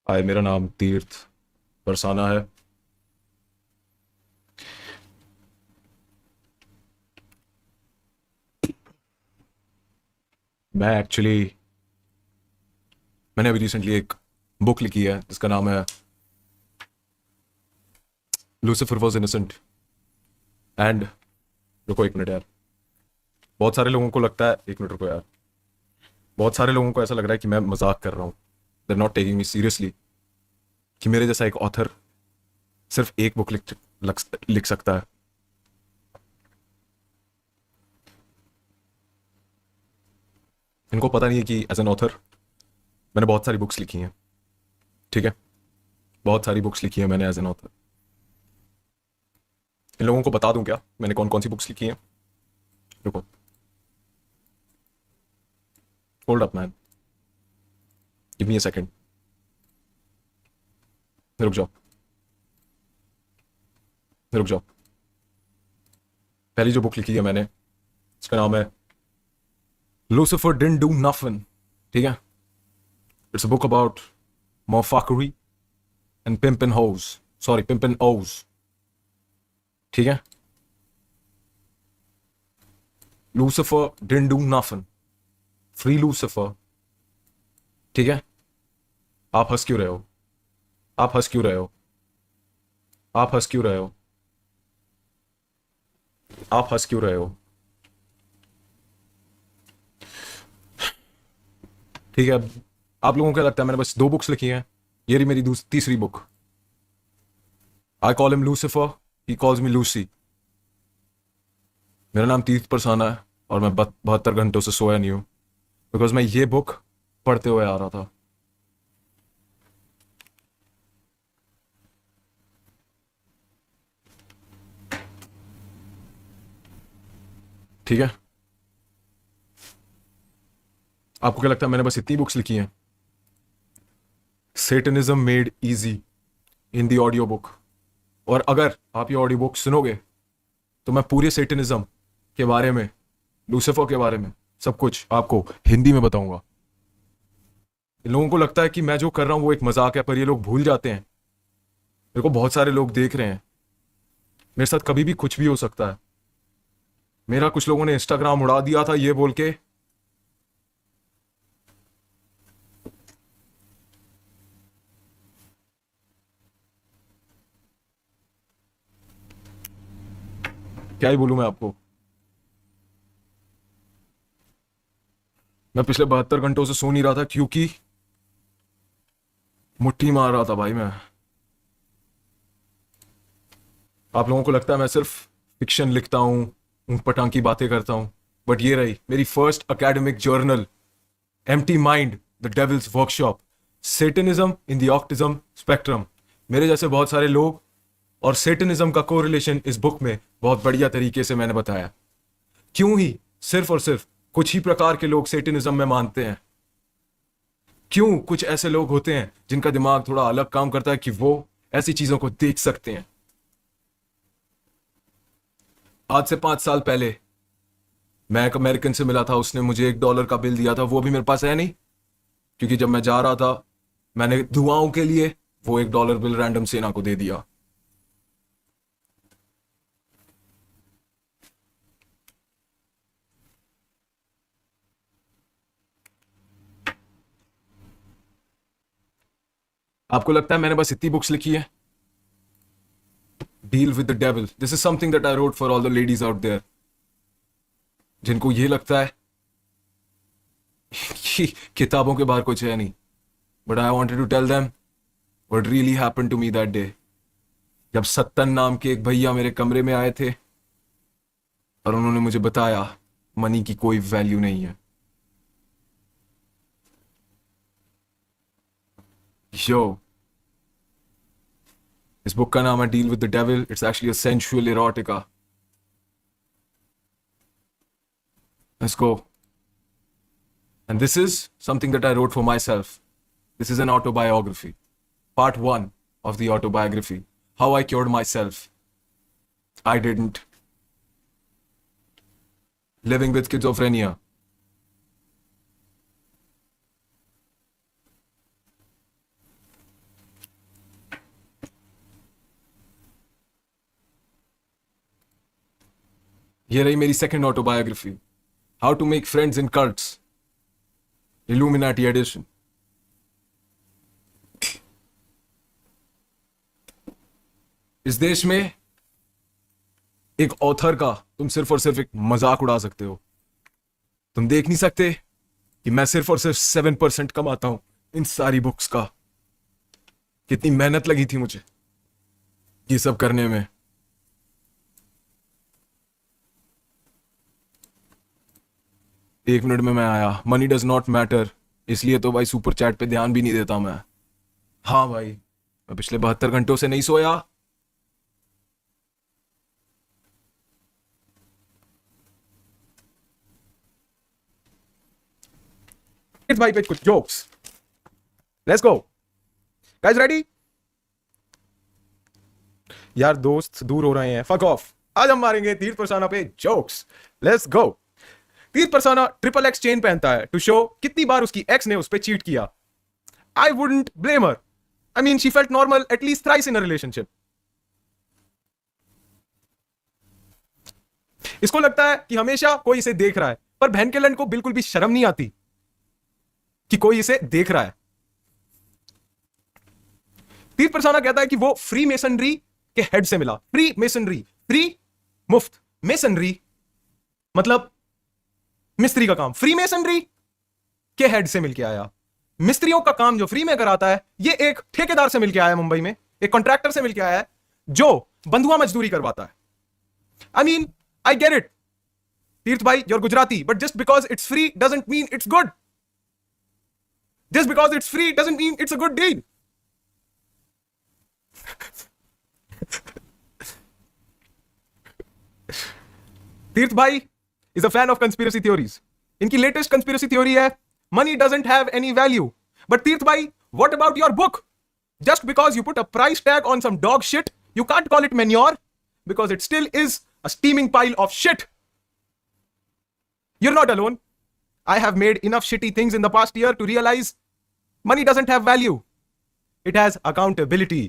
हाय, मेरा नाम तीर्थ बरसाना है। मैं एक्चुअली मैंने अभी रिसेंटली एक बुक लिखी है जिसका नाम है लूसीफर वॉज इनोसेंट एंड। रुको एक मिनट यार। बहुत सारे लोगों को लगता है, एक मिनट रुको यार। बहुत सारे लोगों को ऐसा लग रहा है कि मैं मजाक कर रहा हूँ। They not taking me seriously कि मेरे जैसा एक ऑथर सिर्फ एक बुक लिख सकता है। इनको पता नहीं है कि एज एन ऑथर मैंने बहुत सारी बुक्स लिखी हैं। ठीक है, बहुत सारी बुक्स लिखी हैं मैंने एज एन ऑथर। इन लोगों को बता दूं क्या मैंने कौन कौन सी बुक्स लिखी हैं? रुको, hold up man, give me a second. रुक जाओ, रुक जाओ। पहली जो बुक लिखी है मैंने, इसका नाम है लूसीफर डिडंट डू नथिंग। ठीक है, it's a book about moffuckery and pimpin' hoes. Sorry, pimpin' O's. ठीक है, Lucifer didn't do nothing, free Lucifer. ठीक है, आप हंस क्यों रहे हो? आप हंस क्यों रहे हो? आप हंस क्यों रहे हो? आप हंस क्यों रहे हो? ठीक है, आप लोगों को क्या लगता है मैंने बस दो बुक्स लिखी हैं? ये रही मेरी तीसरी book. I call him Lucifer, he calls me Lucy. मेरा नाम तीर्थ परसाना है और मैं 72 घंटों से सोया नहीं हूं बिकॉज मैं ये बुक पढ़ते हुए आ रहा था। ठीक है, आपको क्या लगता है मैंने बस इतनी बुक्स लिखी हैं? Satanism made easy in the audio book. और अगर आप ये ऑडियो बुक सुनोगे तो मैं पूरे सेटनिज्म के बारे में, लूसीफर के बारे में सब कुछ आपको हिंदी में बताऊंगा। इन लोगों को लगता है कि मैं जो कर रहा हूं वो एक मजाक है, पर ये लोग भूल जाते हैं मेरे को बहुत सारे लोग देख रहे हैं। मेरे साथ कभी भी कुछ भी हो सकता है। मेरा कुछ लोगों ने इंस्टाग्राम उड़ा दिया था ये बोल के। क्या ही बोलूं मैं आपको। मैं पिछले 72 घंटों से सो नहीं रहा था क्योंकि मुट्ठी मार रहा था भाई मैं। आप लोगों को लगता है मैं सिर्फ फिक्शन लिखता हूं, ऊंट पटांग की बातें करता हूं, बट ये रही मेरी first academic journal, empty mind, the devil's workshop, Satanism in the autism spectrum. मेरे जैसे बहुत सारे लोग और सेटनिज्म का कोरिलेशन इस बुक में बहुत बढ़िया तरीके से मैंने बताया। क्यों ही सिर्फ और सिर्फ कुछ ही प्रकार के लोग सेटनिज्म में मानते हैं? क्यों कुछ ऐसे लोग होते हैं जिनका दिमाग थोड़ा अलग काम करता है कि वो ऐसी चीजों को देख सकते हैं? आज से 5 साल पहले मैं एक अमेरिकन से मिला था, उसने मुझे $1 का बिल दिया था, वो भी मेरे पास है नहीं क्योंकि जब मैं जा रहा था मैंने दुआओं के लिए वो $1 बिल रैंडम सेना को दे दिया। आपको लगता है मैंने बस इतनी बुक्स लिखी है? Deal with the devil, this is something that I wrote for all the ladies out there जिनको ये लगता है कि किताबों के बाहर कुछ है नहीं। But I wanted to tell them what really happened to me that day, जब सत्तन नाम के एक भैया मेरे कमरे में आए थे और उन्होंने मुझे बताया मनी की कोई वैल्यू नहीं है। यो, इस बुक का नाम है deal with the devil. It's actually a sensual erotica. Let's go. And this is something that I wrote for my self. This is an autobiography, part 1 of the autobiography, how I cured myself. I didn't. Living with schizophrenia. ये रही मेरी second autobiography, how to make friends in cults, Illuminati edition. इस देश में एक author का तुम सिर्फ और सिर्फ एक मजाक उड़ा सकते हो। तुम देख नहीं सकते कि मैं सिर्फ और सिर्फ 7% कमाता हूं इन सारी बुक्स का। कितनी मेहनत लगी थी मुझे ये सब करने में। एक मिनट में मैं आया। मनी डज नॉट मैटर, इसलिए तो भाई सुपर चैट पे ध्यान भी नहीं देता मैं। हाँ भाई, मैं पिछले 72 घंटों से नहीं सोया। इस भाई पे कुछ jokes, let's go guys, ready? यार दोस्त दूर हो रहे हैं, फक ऑफ। आज हम मारेंगे तीर्थ परसाना पे जोक्स, लेट्स गो। तीर्थ परसाना ट्रिपल एक्स चेन पहनता है टू शो कितनी बार उसकी एक्स ने उस पे चीट किया। I wouldn't blame her, I mean she felt normal at least thrice in a relationship. इसको लगता है कि हमेशा कोई इसे देख रहा है, पर बहन के लन को बिल्कुल भी शर्म नहीं आती कि कोई इसे देख रहा है। तीर्थ परसाना कहता है कि वो फ्री मेसनरी के हेड से मिला। फ्री मेसनरी, फ्री मुफ्त, मेसनरी मतलब मिस्त्री का काम। फ्री मेसनरी के हेड से मिलके आया। मिस्त्रियों का काम जो फ्री में कराता है, ये एक ठेकेदार से मिलके आया मुंबई में, एक कॉन्ट्रैक्टर से मिलके आया है जो बंधुआ मजदूरी करवाता है। I mean I get it Tirth भाई, you're Gujarati, but just because it's free doesn't mean it's good. Just because it's free doesn't mean it's a good deal. तीर्थ भाई is a fan of conspiracy theories. इनकी latest conspiracy theory है money doesn't have any value. But तीर्थ भाई, what about your book? Just because you put a price tag on some dog shit, you can't call it manure because it still is a steaming pile of shit. You're not alone. I have made enough shitty things in the past year to realize money doesn't have value. It has accountability.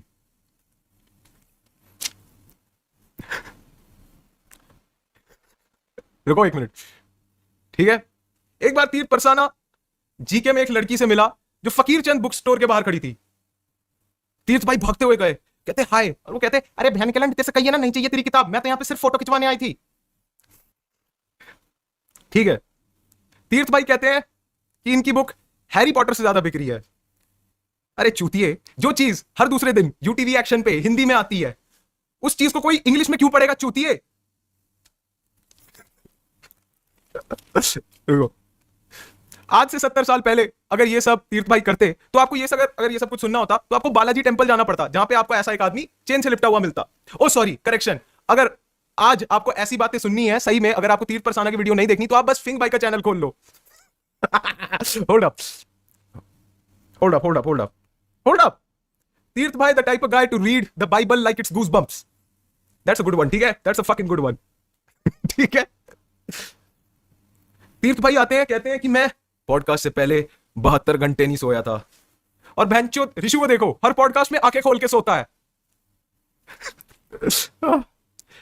रुको एक minute, ठीक है? एक बार तीर्थ परसाना GK में एक लड़की से मिला जो फकीर चंद बुक स्टोर के बाहर खड़ी थी। तीर्थ भाई भागते हुए गए, कहते हाय, और वो कहते अरे बहन के लन तेरे से कहिए ना, नहीं चाहिए तेरी किताब, मैं तो यहां पे सिर्फ फोटो खिंचवाने आई थी। ठीक है, तीर्थ भाई कहते हैं कि इनकी बुक हैरी पॉटर से ज्यादा बिक रही है। अरे चूतिए, जो चीज हर दूसरे दिन यूटीवी एक्शन पे हिंदी में आती है, उस चीज को कोई इंग्लिश में क्यों पढ़ेगा चूतिए? आज से 70 साल पहले अगर ये सब तीर्थ भाई करते तो आपको ये सब, अगर ये सब कुछ सुनना होता तो आपको बालाजी टेंपल जाना पड़ता, जहां पे आपको ऐसा एक आदमी चेन से लिपटा हुआ मिलता। ओ सॉरी, करेक्शन, अगर आज आपको ऐसी बातें सुननी है सही में, अगर आपको तीर्थ परसाना की वीडियो नहीं देखनी तो आप बस फिंग भाई का चैनल खोल लो। hold up hold up hold up hold up hold up तीर्थ भाई the type of guy to read the Bible like it's goosebumps. That's a good one, ठीक है? That's a fucking good one. ठीक है? तीर्थ भाई आते हैं, कहते हैं कि मैं पॉडकास्ट से पहले 72 घंटे नहीं सोया था। और बहनचोद ऋषि को देखो, हर पॉडकास्ट में आंखें खोल के सोता है।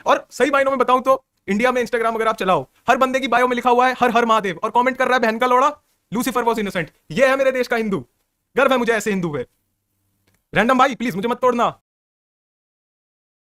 और सही मायनों में बताऊं तो इंडिया में इंस्टाग्राम अगर आप चलाओ, हर बंदे की बायो में लिखा हुआ है हर हर महादेव, और कमेंट कर रहा है बहन का लोड़ा, लूसीफर वॉज इनोसेंट। ये है मेरे देश का हिंदू, गर्व है मुझे ऐसे हिंदू पे। रैंडम भाई प्लीज मुझे मत तोड़ना।